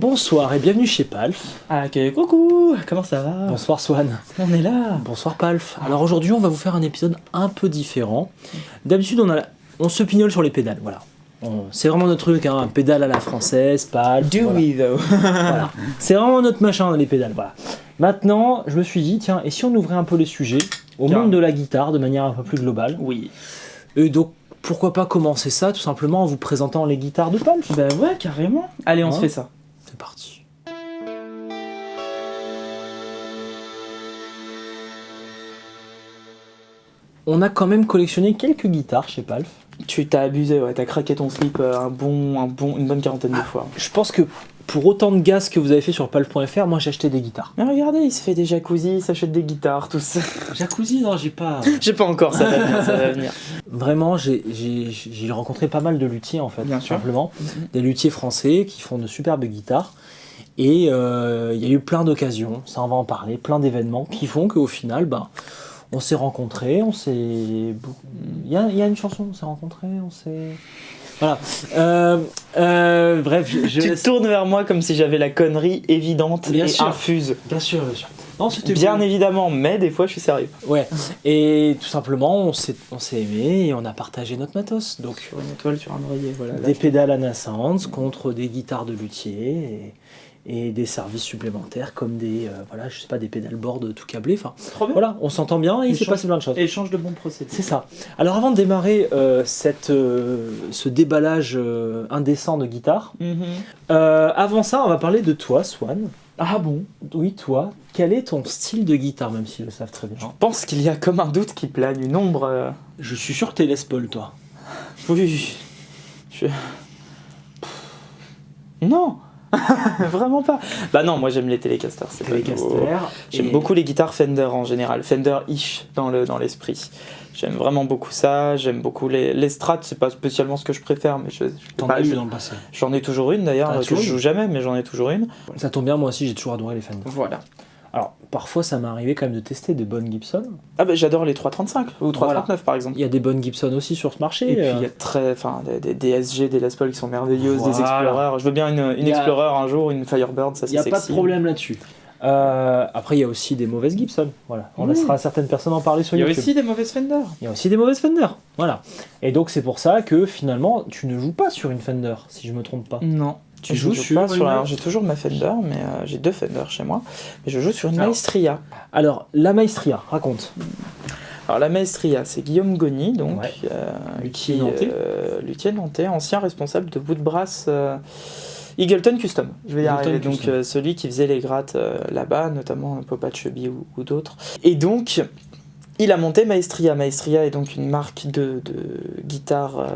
Bonsoir et bienvenue chez Palf. Ah ok, coucou, comment ça va? Bonsoir Swan. On est là. Bonsoir Palf. Alors aujourd'hui on va vous faire un épisode un peu différent. D'habitude on se pignole sur les pédales, voilà. C'est vraiment notre truc, hein, pédale à la française, Palf. Do voilà. we though? Voilà. C'est vraiment notre machin, les pédales, voilà. Maintenant, je me suis dit, tiens, et si on ouvrait un peu les sujets au monde de la guitare de manière un peu plus globale? Oui. Et donc, pourquoi pas commencer ça tout simplement en vous présentant les guitares de Palf? Bah ouais, carrément. Allez, on se fait ça. C'est parti. On a quand même collectionné quelques guitares chez Palf. Tu t'as abusé, ouais, t'as craqué ton slip une bonne quarantaine de fois. Je pense que pour autant de gaz que vous avez fait sur palf.fr, moi j'ai acheté des guitares. Mais regardez, il se fait des jacuzzi, il s'achète des guitares, tout ça. Jacuzzi, non, j'ai pas. J'ai pas encore, ça va venir, ça va venir. Vraiment, j'ai rencontré pas mal de luthiers en fait, Bien tout sûr. simplement. Des luthiers français qui font de superbes guitares. Et il y a eu plein d'occasions, ça on va en parler, plein d'événements qui font qu'au final, on s'est rencontrés, il y a une chanson, on s'est rencontrés, on s'est... Voilà. Bref, je Tu laisse... te tournes vers moi comme si j'avais la connerie évidente Bien et sûr. infuse. Bien sûr, bien sûr. Non, c'était Bien beau. évidemment, mais des fois je suis sérieux. Ouais. Et tout simplement, on s'est aimé et on a partagé notre matos. Donc, Sur une étoile, sur un oreiller, voilà. des pédales Anna Sounds contre des guitares de luthier et des services supplémentaires comme des des pédalboards tout câblés. Enfin, Trop bien. voilà, on s'entend bien et il s'est passé plein de choses. Échange de bons procédés. C'est ça. Alors avant de démarrer ce déballage indécent de guitare, avant ça, on va parler de toi, Swan. Ah bon? Oui, toi. Quel est ton style de guitare, même s'ils le savent très bien? Je pense qu'il y a comme un doute qui plane, une ombre. Je suis sûr que t'es Les Paul, toi. Oui. Non. Vraiment pas. Bah non, moi j'aime les Telecaster. C'est pas nouveau. J'aime beaucoup les guitares Fender en général. Fender-ish dans l'esprit. J'aime vraiment beaucoup ça. J'aime beaucoup les Strats. C'est pas spécialement ce que je préfère, mais T'en as eu dans le passé. J'en ai toujours une d'ailleurs, que je joue jamais, mais j'en ai toujours une. Ça tombe bien, moi aussi j'ai toujours adoré les Fender. Voilà. Alors, parfois ça m'est arrivé quand même de tester des bonnes Gibson. Ah bah j'adore les 335 ou 339 par exemple. Il y a des bonnes Gibson aussi sur ce marché. Et puis il y a des DSG, des Les Paul qui sont merveilleuses, des Explorer. Je veux bien une Explorer un jour, une Firebird, ça c'est sexy. Il n'y a pas de problème là-dessus. Après, il y a aussi des mauvaises Gibson. Voilà. On laissera certaines personnes en parler sur YouTube. Il y a aussi des mauvaises Fender. Il y a aussi des mauvaises Fender. Voilà. Et donc, c'est pour ça que finalement, tu ne joues pas sur une Fender, si je me trompe pas. Non. Tu joues sur alors, j'ai toujours ma Fender, mais j'ai deux Fender chez moi. Mais je joue sur une Maestria. Alors, la Maestria, raconte. Alors, la Maestria, c'est Guillaume Goni, donc, luthier nantais. Luthier nantais, ancien responsable de bout de brasse Eagleton Custom. Je vais y arriver. Donc, celui qui faisait les grattes là-bas, notamment Popa de Chubby ou d'autres. Et donc, il a monté Maestria. Maestria est donc une marque de guitare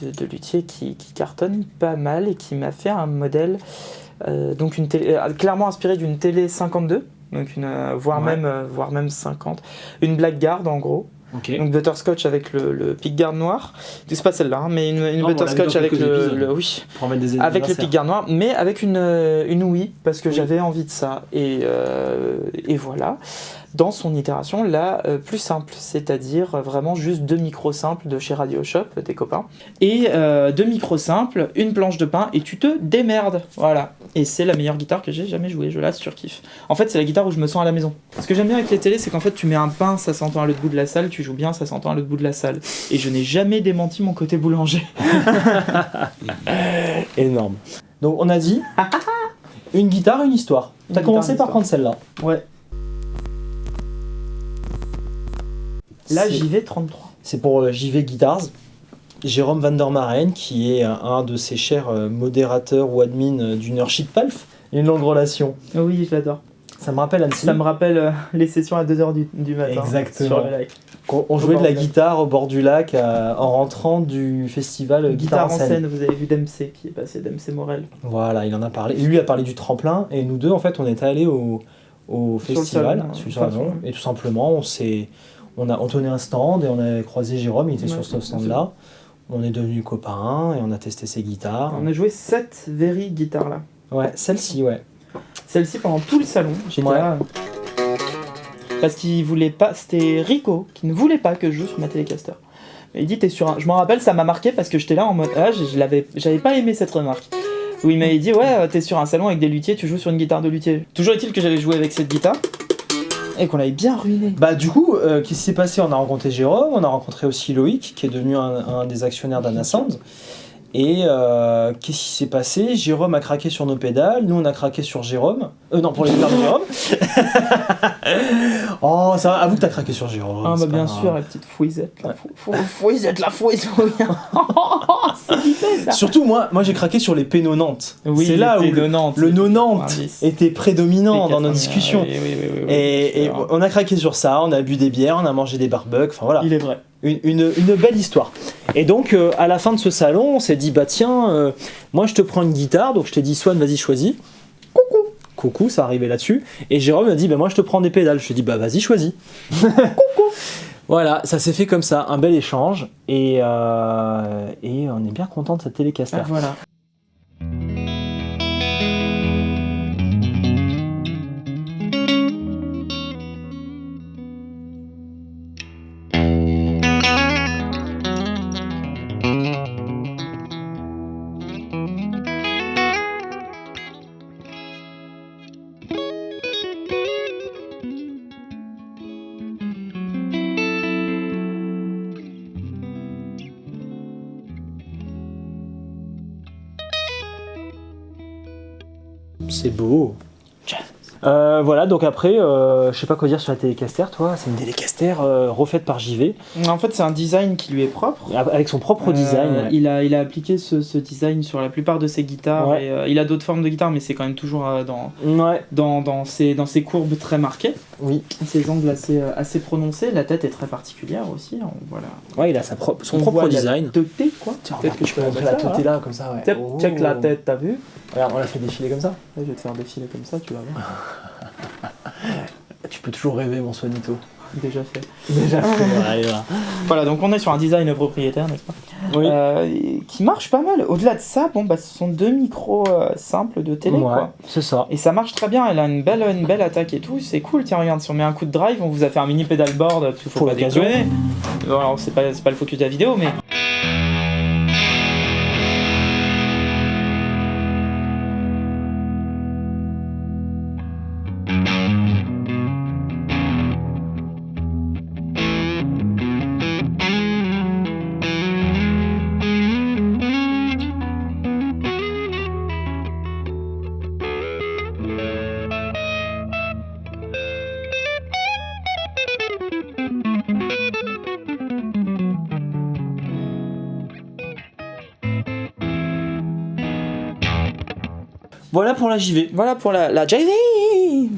de luthier qui cartonne pas mal et qui m'a fait un modèle, donc une télé, clairement inspiré d'une télé 52, donc voire même 50, une Blackguard en gros. Okay. Donc butterscotch avec le pickguard noir. C'est pas celle-là, hein, mais une butterscotch avec avec le pickguard noir, mais avec une Wii parce que j'avais envie de ça et voilà. Dans son itération la plus simple, c'est-à-dire vraiment juste deux micros simples de chez Radio Shop, tes copains, et deux micros simples, une planche de pain et tu te démerdes. Voilà. Et c'est la meilleure guitare que j'ai jamais jouée, je la surkiffe. En fait, c'est la guitare où je me sens à la maison. Ce que j'aime bien avec les télés, c'est qu'en fait, tu mets un pain, ça s'entend à l'autre bout de la salle, tu joues bien, ça s'entend à l'autre bout de la salle. Et je n'ai jamais démenti mon côté boulanger. Énorme. Donc, on a dit une guitare, une histoire. T'as commencé par prendre celle-là. Ouais. Là, JV 33. C'est pour JV Guitars. Jérôme Van der Maren, qui est un de ses chers modérateurs ou admin du Nerdship Palf. Une longue relation. Oui, je l'adore. Ça me rappelle Annecy. Ça me rappelle les sessions à 2h du matin. Exactement. Sur le lac. On jouait de la guitare au bord du lac en rentrant du festival Guitare en scène. Vous avez vu Dempsey qui est passé, Dempsey Morel. Voilà, il en a parlé. Et lui a parlé du tremplin. Et nous deux, en fait, on est allés au festival, sur le salon. Et tout simplement, on tenait un stand et on a croisé Jérôme, il était sur ce stand-là. On est devenus copains et on a testé ses guitares. On a joué 7 Very guitares là. Ouais, celle-ci, ouais. Celle-ci pendant tout le salon, j'étais là. Parce qu'il voulait pas, c'était Rico qui ne voulait pas que je joue sur ma Telecaster. Mais il dit t'es sur un... Je m'en rappelle, ça m'a marqué parce que j'étais là en mode j'avais pas aimé cette remarque. où il m'avait dit ouais, t'es sur un salon avec des luthiers, tu joues sur une guitare de luthier. Toujours est-il que j'avais joué avec cette guitare et qu'on l'avait bien ruiné. Bah du coup, qu'est-ce qui s'est passé? On a rencontré Jérôme, on a rencontré aussi Loïc, qui est devenu un des actionnaires d'Anna Sound. Et qu'est-ce qui s'est passé? Jérôme a craqué sur nos pédales, nous on a craqué sur Jérôme. Non, pour les pédales de Jérôme. Oh, ça va, avoue que t'as craqué sur Jérôme. Ah bah bien sûr, la petite fouisette, la fouisette, c'est hyper ça. Surtout moi j'ai craqué sur les P 90. Oui, c'est là où le 90 était prédominant dans nos discussions. Oui, et on a craqué sur ça, on a bu des bières, on a mangé des barbecues, enfin voilà. Il est vrai. Une belle histoire. Et donc à la fin de ce salon, on s'est dit bah tiens, moi je te prends une guitare, donc je t'ai dit Swan, vas-y choisis. Coucou, ça arrivait là-dessus. Et Jérôme m'a dit bah moi je te prends des pédales. Je lui ai dit bah vas-y choisis. Coucou. Voilà, ça s'est fait comme ça, un bel échange et on est bien content de cette Telecaster. Ah, voilà. C'est beau. Voilà, donc après, je sais pas quoi dire sur la Telecaster, toi. C'est une Telecaster refaite par JV. En fait, c'est un design qui lui est propre. Avec son propre design. Ouais. Il a appliqué ce design sur la plupart de ses guitares. Ouais. Et, il a d'autres formes de guitares, mais c'est quand même toujours dans ses courbes très marquées. Oui. Ses angles assez prononcés. La tête est très particulière aussi. Voilà. Ouais, il a son propre design. La teuté, quoi. Tiens, peut-être que je peux montrer la teuté là, comme ça. Ouais. Check la tête, t'as vu? Regarde, on l'a fait défiler comme ça. Ouais, je vais te faire défiler comme ça, tu vas voir. Tu peux toujours rêver, mon Swanito. Déjà fait. Voilà, donc on est sur un design propriétaire, n'est-ce pas? Oui. Qui marche pas mal. Au-delà de ça, ce sont deux micros simples de télé, quoi. C'est ça. Et ça marche très bien. Elle a une belle attaque et tout. C'est cool. Tiens, regarde, si on met un coup de drive, on vous a fait un mini pedalboard. Parce qu'il faut pas déconner. Alors, c'est pas le focus de la vidéo, mais. Voilà pour la JV. Voilà pour la JV.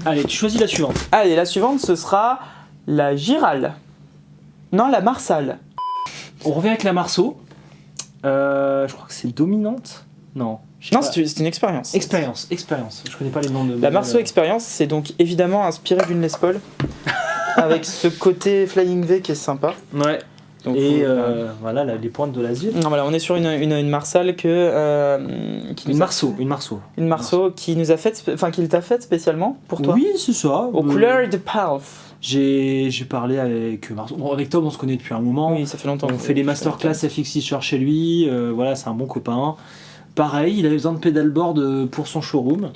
Allez, tu choisis la suivante. Allez, la suivante, ce sera la Giral. Non, la Marsal. On revient avec la Marceau. Je crois que c'est dominante. Non. C'est une expérience. Expérience. Je connais pas les noms de. La Marceau Expérience, c'est donc évidemment inspiré d'une Les Paul. Avec ce côté Flying V qui est sympa. Ouais. Donc, et voilà les pointes de l'Asie. Non, voilà, on est sur une Marsal une Marceau qui nous a fait, qui t'a fait spécialement pour toi. Oui, c'est ça. Aux couleurs de Palf. J'ai parlé avec Marceau. Bon, avec Tom, on se connaît depuis un moment. Oui, ça fait longtemps. On fait les masterclass FX Teacher chez lui. Voilà, c'est un bon copain. Pareil, il avait besoin de pedalboard pour son showroom.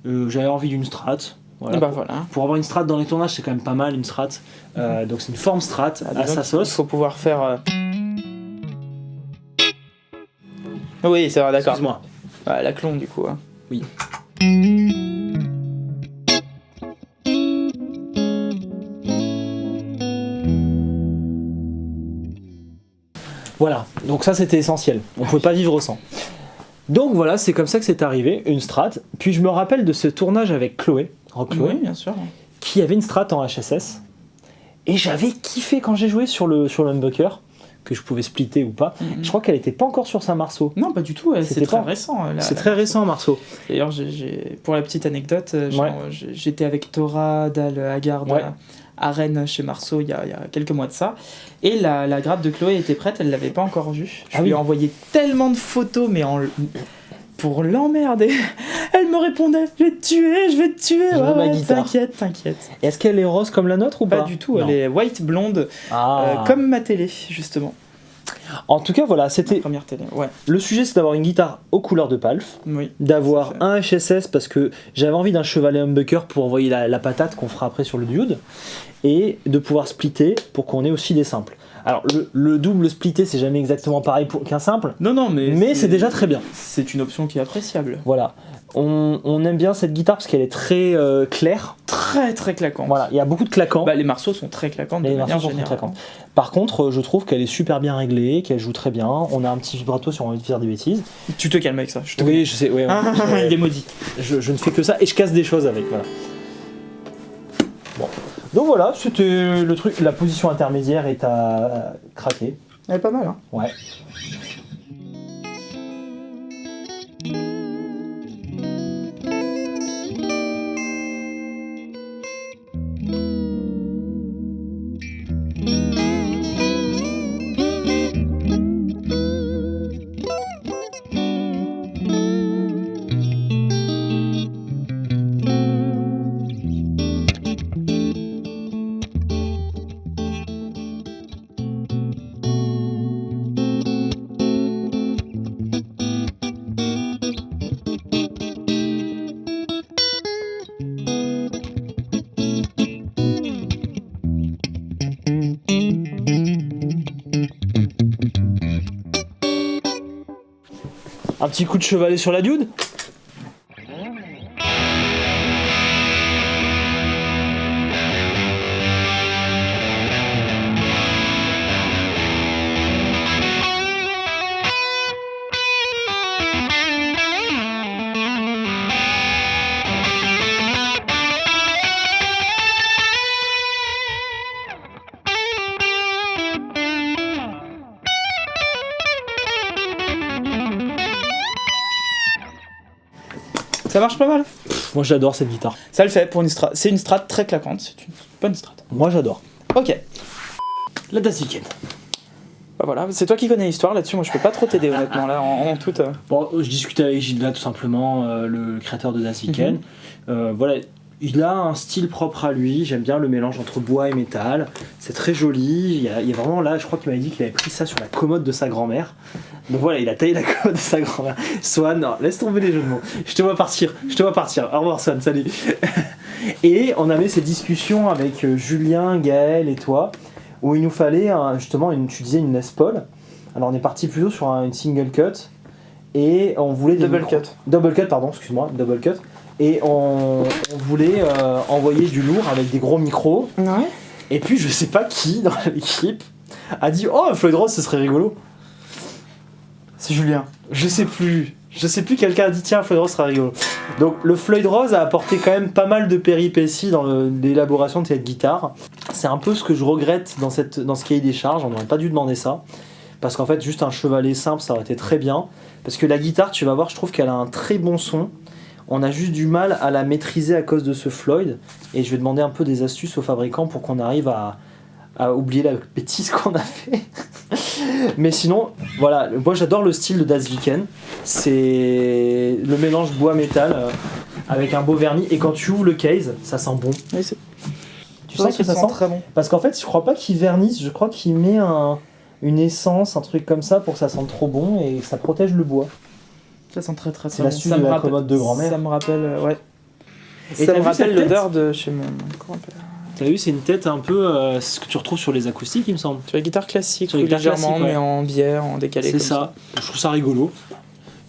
J'avais envie d'une Strat. Voilà, voilà. Pour avoir une Strat dans les tournages, c'est quand même pas mal une Strat. Donc c'est une forme Strat à sa sauce. Il faut pouvoir faire. Oui, c'est vrai, d'accord. Excuse-moi. La clone du coup. Hein. Oui. Voilà, donc ça c'était essentiel. On ne pouvait pas vivre sans. Donc voilà, c'est comme ça que c'est arrivé, une Strat. Puis je me rappelle de ce tournage avec Chloé, Rock-Chloé, oui, bien sûr, qui avait une Strat en HSS. Et j'avais kiffé quand j'ai joué sur le humbucker, que je pouvais splitter ou pas. Je crois qu'elle n'était pas encore sur sa Marceau. Non, pas du tout, c'est très récent. C'est très récent, Marceau. D'ailleurs, pour la petite anecdote, j'étais avec Thora Dahl-Haggard à Rennes chez Marceau il y a quelques mois de ça. Et la grappe de Chloé était prête, elle ne l'avait pas encore vue. Je lui ai envoyé tellement de photos, mais pour l'emmerder. Elle me répondait, je vais te tuer. Ouais, t'inquiète. Est-ce qu'elle est rose comme la nôtre ou pas? Pas du tout, elle est white blonde, comme ma télé, justement. En tout cas, voilà, c'était première télé. Ouais. Le sujet, c'est d'avoir une guitare aux couleurs de Palf, oui, d'avoir un HSS parce que j'avais envie d'un chevalet humbucker pour envoyer la patate qu'on fera après sur le dude, et de pouvoir splitter pour qu'on ait aussi des simples. Alors le double splitté, c'est jamais exactement pareil qu'un simple. Non, mais c'est déjà très bien. C'est une option qui est appréciable. Voilà. On aime bien cette guitare parce qu'elle est très claire. Très très claquante. Voilà, il y a beaucoup de claquants. Les morceaux sont très claquants. Les morceaux sont très claquants. Par contre, je trouve qu'elle est super bien réglée, qu'elle joue très bien. On a un petit vibrato si on a envie de faire des bêtises. Tu te calmes avec ça. Oui, je sais. Ouais, il est maudit. Je ne fais que ça et je casse des choses avec. Voilà. Bon. Donc voilà, c'était le truc. La position intermédiaire est à craquer. Elle est pas mal, hein. Ouais. Un petit coup de chevalet sur la dude. Ça marche pas mal. Moi j'adore cette guitare. Ça le fait pour une strat. C'est une strat très claquante. C'est une bonne strat. Moi j'adore. Ok. La Das Weekend. Voilà, c'est toi qui connais l'histoire là-dessus. Moi je peux pas trop t'aider honnêtement là en toute. Bon, je discutais avec Gilda tout simplement, le créateur de Das Weekend. Voilà. Il a un style propre à lui, j'aime bien le mélange entre bois et métal, c'est très joli, il y a vraiment là, je crois qu'il m'avait dit qu'il avait pris ça sur la commode de sa grand-mère. Donc voilà, il a taillé la commode de sa grand-mère. Swan, non, laisse tomber les jeux de mots, je te vois partir, au revoir Swan, salut. Et on avait ces discussions avec Julien, Gaël et toi, où il nous fallait justement, tu disais une Les Paul, alors on est parti plutôt sur une single cut, et on voulait double cut, double cut. Et on voulait envoyer du lourd avec des gros micros. Ouais. Et puis je sais pas qui dans l'équipe a dit oh, un Floyd Rose ce serait rigolo. C'est Julien. Je sais plus, quelqu'un a dit tiens, Floyd Rose serait rigolo. Donc le Floyd Rose a apporté quand même pas mal de péripéties dans l'élaboration de cette guitare. C'est un peu ce que je regrette dans ce cahier des charges, on n'aurait pas dû demander ça. Parce qu'en fait juste un chevalet simple ça aurait été très bien. Parce que la guitare, tu vas voir, je trouve qu'elle a un très bon son. On a juste du mal à la maîtriser à cause de ce Floyd, et je vais demander un peu des astuces aux fabricants pour qu'on arrive à oublier la bêtise qu'on a fait. Mais sinon, voilà, moi j'adore le style de Das Weekend, c'est le mélange bois-métal avec un beau vernis, et quand tu ouvres le case, ça sent bon. Oui, tu sens que ça sent très bon. Parce qu'en fait, je crois pas qu'il vernisse, je crois qu'il met une essence, un truc comme ça pour que ça sente trop bon, et ça protège le bois. Ça sent très très c'est bon. C'est l'astuce de la commode de grand-mère. Ça me rappelle, ouais. Et ça me rappelle l'odeur de chez mon grand-père. T'as vu, c'est une tête un peu ce que tu retrouves sur les acoustiques, il me semble. Sur les guitares classiques, sur les guitares légèrement, mais en bière, en décalé. C'est ça. Je trouve ça rigolo.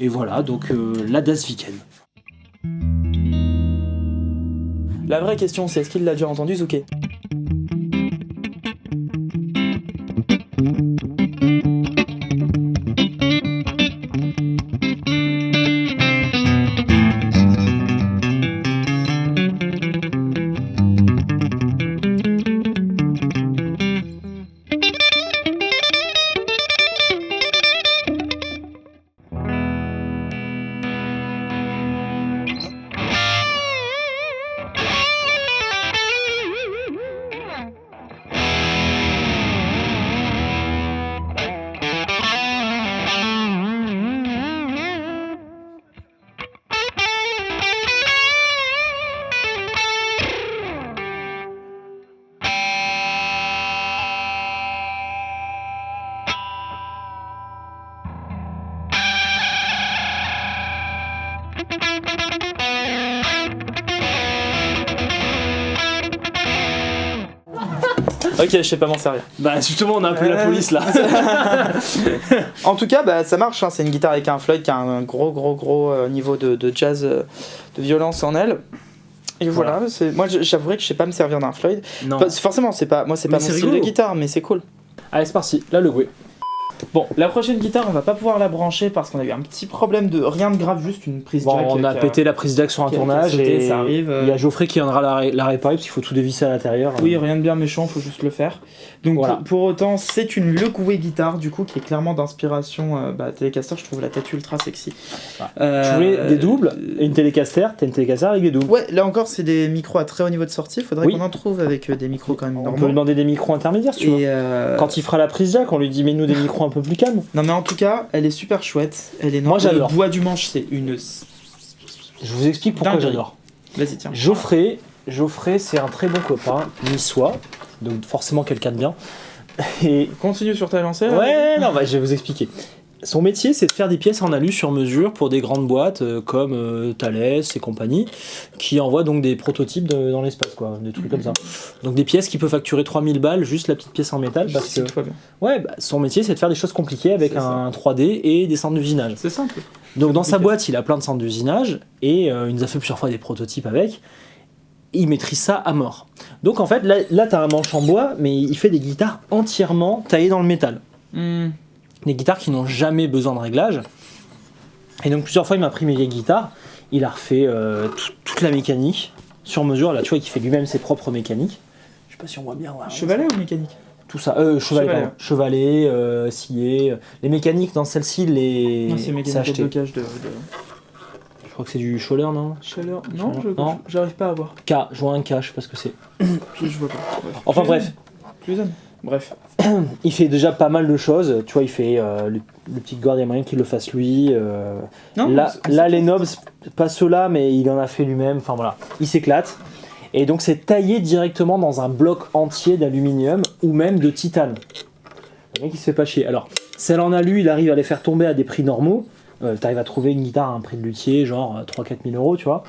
Et voilà, donc la Das Weekend. La vraie question, c'est est-ce qu'il l'a déjà entendu, Zouké ? Ok, je sais pas m'en servir. Bah justement, on a appelé la police là. En tout cas, bah, ça marche, hein. C'est une guitare avec un Floyd qui a un gros niveau de jazz, de violence en elle. Et voilà, moi j'avouerais que je sais pas me servir d'un Floyd. Non. Forcément, c'est pas mon style de guitare, mais c'est cool. Allez, c'est parti, là le Goué. Bon, la prochaine guitare, on va pas pouvoir la brancher parce qu'on a eu un petit problème de rien de grave, juste une prise jack. On a pété la prise jack sur un tournage et ça arrive. Il y a Geoffrey qui viendra la réparer parce qu'il faut tout dévisser à l'intérieur. Oui, rien de bien méchant, faut juste le faire. Donc voilà. Pour autant, c'est une Le Goué guitare du coup qui est clairement d'inspiration Telecaster. Je trouve la tête ultra sexy. Tu voulais des doubles et une Telecaster, t'as une Telecaster avec des doubles. Ouais, là encore c'est des micros à très haut niveau de sortie. Faudrait qu'on en trouve avec des micros quand même normaux. On peut lui demander des micros intermédiaires si tu veux. Quand il fera la prise jack, on lui dit mets-nous des micros un peu plus calmes. Non mais en tout cas, elle est super chouette. Elle est Moi j'adore. Le bois du manche, c'est une. Je vous explique pourquoi j'adore. Vas-y tiens. Geoffrey, c'est un très bon copain, niçois, donc forcément quelqu'un de bien. Et continue sur ta lancée. Ouais, non, je vais vous expliquer. Son métier, c'est de faire des pièces en alu sur mesure pour des grandes boîtes comme Thales et compagnie, qui envoient donc des prototypes dans l'espace, quoi, des trucs comme ça. Donc des pièces qui peuvent facturer 3000 balles, juste la petite pièce en métal, parce que son métier, c'est de faire des choses compliquées avec un 3D et des centres d'usinage. C'est simple. Donc dans sa boîte, il a plein de centres d'usinage et il nous a fait plusieurs fois des prototypes avec. Il maîtrise ça à mort. Donc en fait, là t'as un manche en bois, mais il fait des guitares entièrement taillées dans le métal. Des guitares qui n'ont jamais besoin de réglage. Et donc plusieurs fois il m'a pris mes vieilles guitares, il a refait toute la mécanique sur mesure. Là tu vois qu'il fait lui-même ses propres mécaniques. Je sais pas si on voit bien. Chevalet ou mécanique? Tout ça, chevalet, scié. Les mécaniques dans celle-ci, c'est mécanique de blocage de... Je crois que c'est du Scholler, non? Scholler, non, j'arrive pas à voir. Je vois un K, je sais pas ce que c'est. Je vois pas. Enfin bref. Bref. Il fait déjà pas mal de choses, tu vois, il fait le petit Gord, il y a moyen qu'il le fasse lui. Là les knobs, pas ceux-là, mais il en a fait lui-même, enfin voilà. Il s'éclate. Et donc c'est taillé directement dans un bloc entier d'aluminium ou même de titane. Le mec il se fait pas chier. Alors, celle en alu, il arrive à les faire tomber à des prix normaux. T'arrives à trouver une guitare à un prix de luthier, genre 3-4 000 euros, tu vois.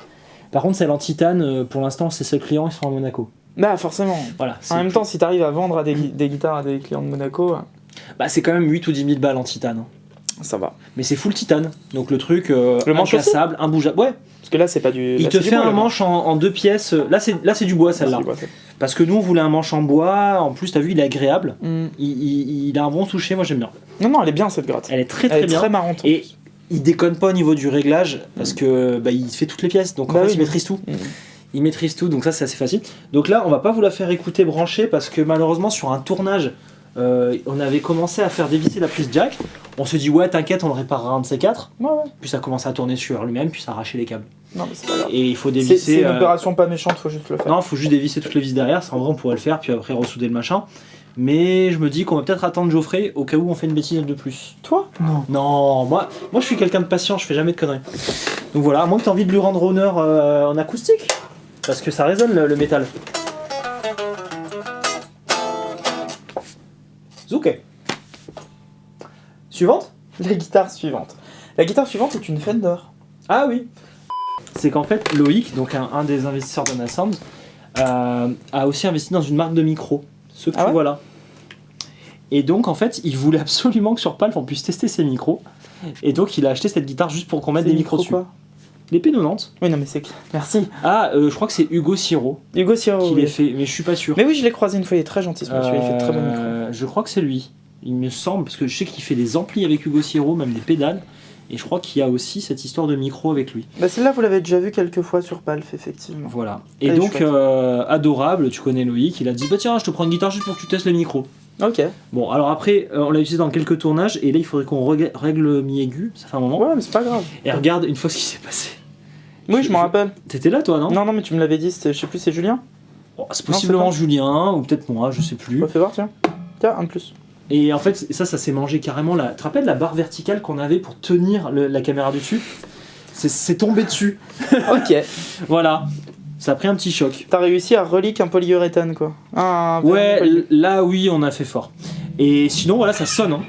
Par contre, celle en titane, pour l'instant, c'est seuls clients, ils sont à Monaco. Bah forcément. Voilà, en même temps, si t'arrives à vendre des guitares à des clients de Monaco... c'est quand même 8 ou 10 000 balles en titane. Ça va. Mais c'est full titane, donc le truc incassable, imbougeable. Ouais. Parce que là, c'est pas du... Il te fait un manche en 2 pièces. Là, c'est du bois, celle-là. Parce que nous, on voulait un manche en bois. En plus, t'as vu, il est agréable. Il a un bon toucher, moi j'aime bien. Non, elle est bien cette gratte. Elle est très bien. Elle est très marrante. Et il déconne pas au niveau du réglage, parce que il fait toutes les pièces. Donc en fait, il maîtrise tout. Il maîtrise tout, donc ça, c'est assez facile. Donc là, on va pas vous la faire écouter branchée, parce que malheureusement, sur un tournage, on avait commencé à faire dévisser la prise jack. On se dit, ouais, t'inquiète, on le réparera un de ces 4. Puis ça commence à tourner sur lui-même, puis ça arrachait les câbles. Non, mais c'est pas grave. Et il faut dévisser. C'est une opération pas méchante, faut juste le faire. Non, faut juste dévisser toutes les vis derrière. En vrai, on pourrait le faire, puis après ressouder le machin. Mais je me dis qu'on va peut-être attendre Geoffrey au cas où on fait une bêtise de plus. Toi? Non, moi je suis quelqu'un de patient, je fais jamais de conneries. Donc voilà, à moins que t'aies envie de lui rendre honneur en acoustique. Parce que ça résonne le métal. Zouk. Suivante? La guitare suivante. La guitare suivante est une Fender. Ah oui. C'est qu'en fait, Loïc, donc un des investisseurs de Nassound, a aussi investi dans une marque de micro. Ce que tu vois là. Et donc en fait, il voulait absolument que sur Palf on puisse tester ses micros. Et donc il a acheté cette guitare juste pour qu'on mette des micros dessus. Les P90. Oui, non, mais c'est clair. Merci. Ah, je crois que c'est Hugo Siro. Hugo Siro, qui les fait, mais je suis pas sûr. Mais oui, je l'ai croisé une fois, il est très gentil ce monsieur, il fait de très bons micros. Je crois que c'est lui. Il me semble, parce que je sais qu'il fait des amplis avec Hugo Siro, même des pédales. Et je crois qu'il y a aussi cette histoire de micro avec lui. Bah celle-là, vous l'avez déjà vu quelques fois sur Palf, effectivement. Voilà. Et donc, adorable, tu connais Loïc, il a dit, bah tiens, je te prends une guitare juste pour que tu testes les micros. Ok. Bon, alors après, on l'a utilisé dans quelques tournages, et là, il faudrait qu'on règle le mi-aigu, ça fait un moment. Ouais, mais c'est pas grave. Et regarde une fois ce qui s'est passé. Oui, je m'en rappelle. T'étais là, toi, non? Non, mais tu me l'avais dit, je sais plus, c'est Julien? C'est possiblement Julien, ou peut-être moi, je sais plus. Fais voir, tiens. Tiens, un de plus. Et en fait, ça s'est mangé carrément. Tu te rappelles la barre verticale qu'on avait pour tenir la caméra dessus? C'est tombé dessus. Ok. Voilà. Ça a pris un petit choc. T'as réussi à reliquer un polyuréthane, quoi. Ouais, là, oui, on a fait fort. Et sinon, voilà, ça sonne. Hein.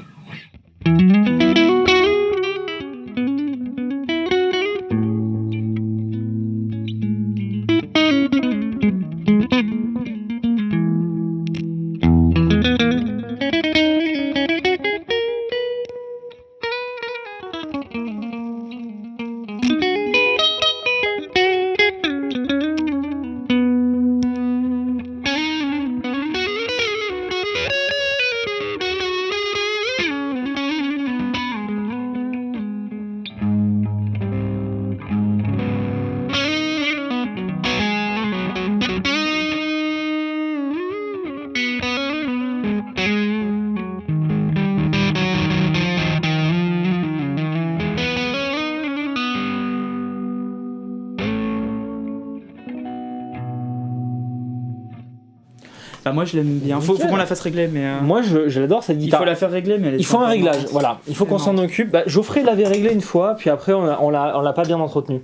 Bah moi je l'aime bien. Faut qu'on la fasse régler, mais. Moi je l'adore cette guitare. Il faut la faire régler, mais il faut un réglage. Voilà. Il faut qu'on s'en occupe. Bah, Geoffrey l'avait réglé une fois, puis après on l'a pas bien entretenu.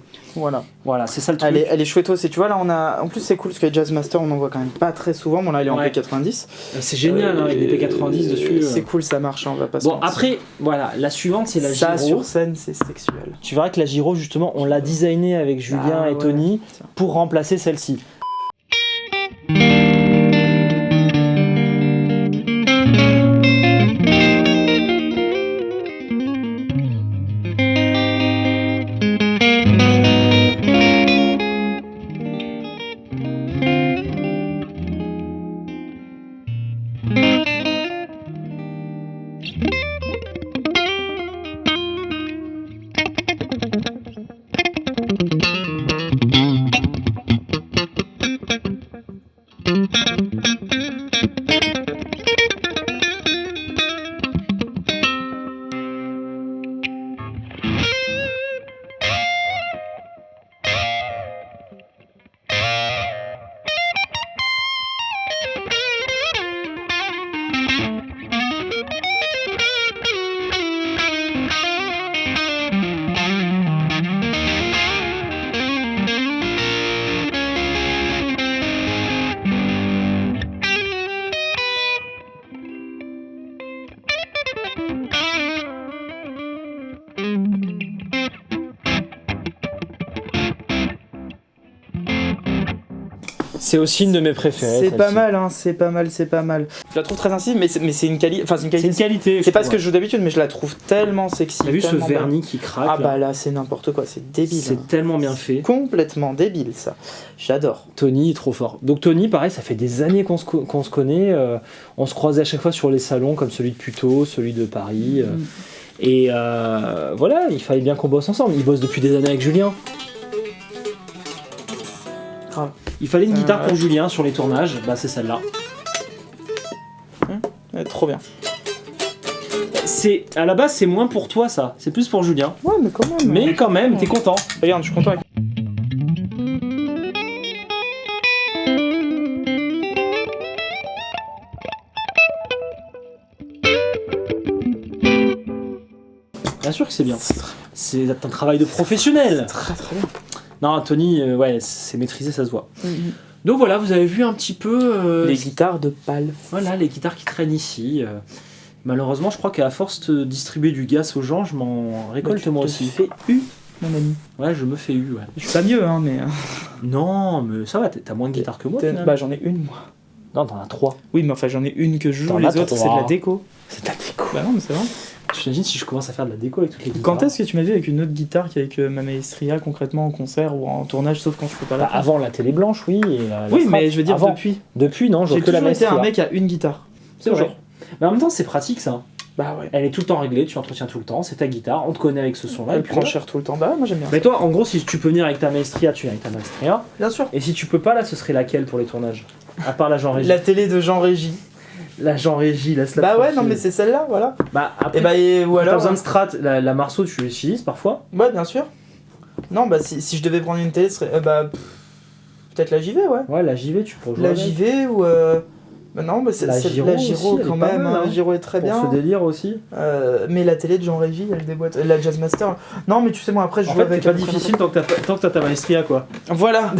Voilà, c'est ça le truc. Elle est chouette aussi. Tu vois là, on a. En plus c'est cool parce que Jazzmaster on en voit quand même pas très souvent. Bon là il est en P90. C'est génial avec des P90 dessus. C'est cool, ça marche. On va pas. Bon après, voilà, la suivante c'est la Giro. Ça sur scène c'est sexuel. Tu verras que la Giro justement, on l'a designée avec Julien et Tony pour remplacer celle-ci. C'est aussi une de mes préférées. C'est pas mal, hein, c'est pas mal. Je la trouve très sensible, mais c'est une qualité. Enfin, c'est une qualité. C'est pas ce que je joue d'habitude, mais je la trouve tellement sexy. T'as vu ce vernis qui craque? Ah bah là, c'est n'importe quoi, c'est débile. C'est tellement bien fait. Complètement débile, ça. J'adore. Tony est trop fort. Donc Tony, pareil, ça fait des années qu'on se connaît. On se croisait à chaque fois sur les salons, comme celui de Puteaux, celui de Paris. Et voilà, il fallait bien qu'on bosse ensemble. Il bosse depuis des années avec Julien. Il fallait une guitare pour Julien sur les tournages, bah c'est celle-là. Trop bien. À la base c'est moins pour toi ça, c'est plus pour Julien. Ouais mais quand même. Mais quand même, t'es content. Regarde, je suis content avec... Bien sûr que c'est bien. C'est un travail de professionnel. Très très bien. Non, Tony, ouais, c'est maîtrisé, ça se voit. Donc voilà, vous avez vu un petit peu... les guitares de Palf. Voilà, les guitares qui traînent ici. Malheureusement, je crois qu'à force de distribuer du gaz aux gens, je m'en récolte moi aussi. Tu fais U, mon ami. Ouais, je me fais U, ouais. Je suis pas mieux, hein, mais... Non, mais ça va, t'as moins de guitares que moi, finalement. Bah j'en ai une, moi. Non, t'en as 3. Oui, mais enfin, j'en ai une que je joue, les autres, c'est de la déco. C'est de la déco. Bah non, mais c'est vrai. Tu t'imagines si je commence à faire de la déco avec toutes les guitares? Quand est-ce que tu m'as vu avec une autre guitare qu'avec ma Maestria concrètement en concert ou en tournage, sauf quand je peux pas la faire? Avant la télé blanche, oui. Et oui, mais je veux dire avant. depuis. Depuis, non, je vois que la Maestria. J'ai toujours été un Maestria. mec à une guitare. C'est vrai. Mais en même temps, c'est pratique ça. Bah ouais. Elle est tout le temps réglée, tu l'entretiens tout le temps, c'est ta guitare, on te connaît avec ce son-là. Elle prend cher tout le temps. Bah moi j'aime bien. Mais toi, en gros, si tu peux venir avec ta Maestria, tu viens avec ta Maestria. Bien sûr. Et si tu peux pas, là, ce serait laquelle pour les tournages? À part la Jean Régie. La télé de Jean Régie. La Jean Régie, laisse-la. Bah ouais, non mais c'est celle-là, voilà. Bah après, ou alors, t'as besoin de strat, la Marceau, tu l'utilises parfois? Ouais, bien sûr. Non, bah si je devais prendre une télé, ce serait peut-être la JV, ouais. Ouais, la JV, tu pourrais jouer la avec. JV ou bah non, bah c'est la Giro aussi, quand même. Mal, hein. La Giro est très pour bien. ce délire aussi. Mais la télé de Jean Régie, elle déboîte. La Jazzmaster. Non, mais tu sais moi après je joue avec. C'est pas difficile tant que t'as ta Maestria quoi. Voilà.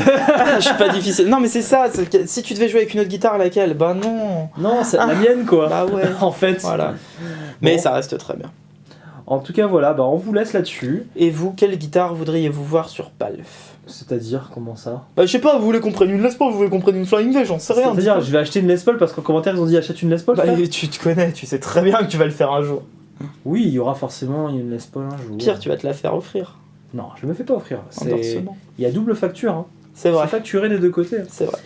Je suis pas difficile. Non mais c'est ça. Si tu devais jouer avec une autre guitare, laquelle? Bah non. Non, c'est la mienne quoi. Bah ouais. En fait. Voilà. Mais ça reste très bien. En tout cas voilà, bah on vous laisse là-dessus. Et vous, quelle guitare voudriez-vous voir sur Palf? C'est-à-dire, comment ça? Bah je sais pas, vous voulez qu'on prenne une Les Paul, vous voulez qu'on prenne une Flying V, j'en sais rien. C'est-à-dire, je vais acheter une Les Paul parce qu'en commentaire ils ont dit achète une Les Paul. Bah tu te connais, tu sais très bien que tu vas le faire un jour. Oui, il y aura forcément une Les Paul un jour. Pire, tu vas te la faire offrir. Non, je me fais pas offrir. Il y a double facture. Hein. C'est vrai. C'est facturé des deux côtés. C'est vrai.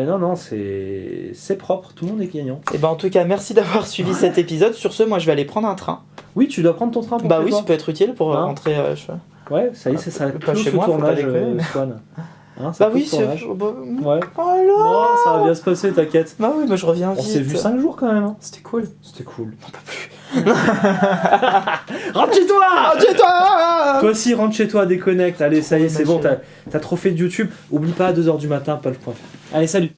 Non, c'est propre, tout le monde est gagnant. Et bah en tout cas, merci d'avoir suivi cet épisode. Sur ce, moi je vais aller prendre un train. Oui, tu dois prendre ton train pour Bah oui, ça peut être utile pour rentrer. Ouais, ça y est, ça pas chez moi, tournage, Swan. Hein, bah oui, c'est... Ouais. Oh, ça va bien se passer, t'inquiète. Bah oui, bah je reviens vite. On s'est vu 5 jours quand même. Hein. C'était cool. C'était cool. Non, pas plus. Rentre chez toi. Rentre chez toi. Toi aussi, rentre chez toi, déconnecte. Allez, ça y est, c'est bon, t'as trop fait de YouTube. Oublie pas à 2h du matin, Palf.fr. Allez, salut.